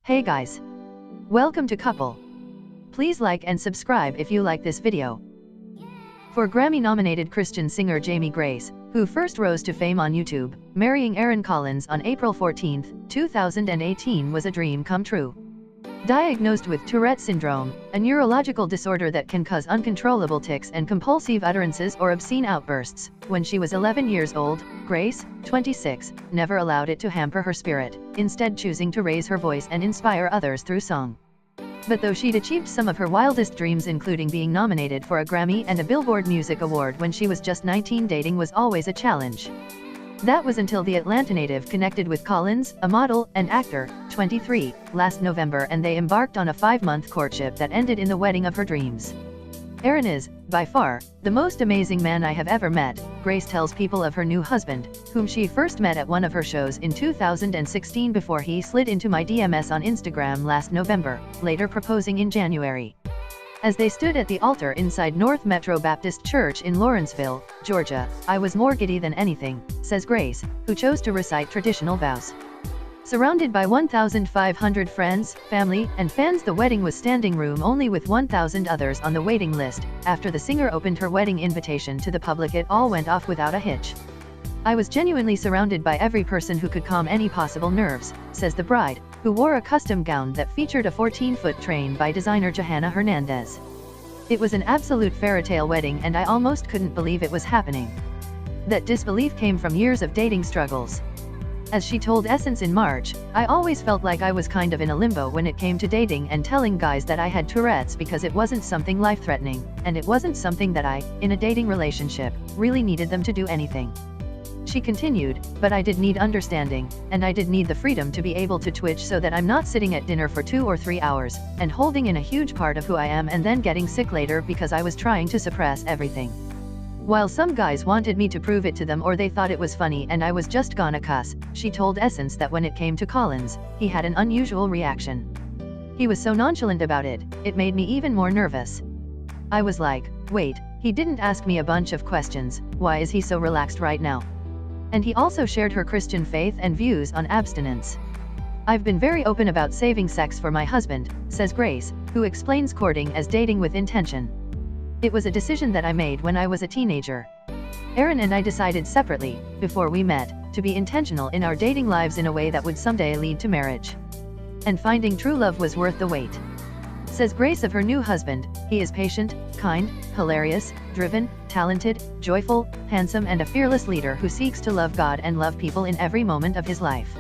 Hey guys! Welcome to Couple. Please like and subscribe if you like this video. For Grammy-nominated Christian singer Jamie Grace, who first rose to fame on YouTube, marrying Aaron Collins on April 14, 2018 was a dream come true. Diagnosed with Tourette syndrome, a neurological disorder that can cause uncontrollable tics and compulsive utterances or obscene outbursts, when she was 11 years old, Grace, 26, never allowed it to hamper her spirit, instead choosing to raise her voice and inspire others through song. But though she'd achieved some of her wildest dreams, including being nominated for a Grammy and a Billboard Music Award when she was just 19, dating was always a challenge. That was until the Atlanta native connected with Collins, a model and actor, 23, last November, and they embarked on a 5-month courtship that ended in the wedding of her dreams. Aaron is, by far, the most amazing man I have ever met, Grace tells People of her new husband, whom she first met at one of her shows in 2016 before he slid into my DMs on Instagram last November, later proposing in January. As they stood at the altar inside North Metro Baptist Church in Lawrenceville, Georgia, I was more giddy than anything, says Grace, who chose to recite traditional vows. Surrounded by 1,500 friends, family, and fans, the wedding was standing room only with 1,000 others on the waiting list. After the singer opened her wedding invitation to the public, it all went off without a hitch. I was genuinely surrounded by every person who could calm any possible nerves, says the bride, who wore a custom gown that featured a 14-foot train by designer Johanna Hernandez. It was an absolute fairytale wedding, and I almost couldn't believe it was happening. That disbelief came from years of dating struggles. As she told Essence in March, I always felt like I was kind of in a limbo when it came to dating and telling guys that I had Tourette's because it wasn't something life-threatening, and it wasn't something that I, in a dating relationship, really needed them to do anything. She continued, but I did need understanding, and I did need the freedom to be able to twitch so that I'm not sitting at dinner for 2 or 3 hours, and holding in a huge part of who I am and then getting sick later because I was trying to suppress everything. While some guys wanted me to prove it to them or they thought it was funny and I was just gonna cuss, she told Essence that when it came to Collins, he had an unusual reaction. He was so nonchalant about it, it made me even more nervous. I was like, wait, he didn't ask me a bunch of questions, why is he so relaxed right now? And he also shared her Christian faith and views on abstinence. I've been very open about saving sex for my husband, says Grace, who explains courting as dating with intention. It was a decision that I made when I was a teenager. Aaron and I decided separately, before we met, to be intentional in our dating lives in a way that would someday lead to marriage. And finding true love was worth the wait. Says Grace of her new husband, he is patient, kind, hilarious, driven, talented, joyful, handsome, and a fearless leader who seeks to love God and love people in every moment of his life.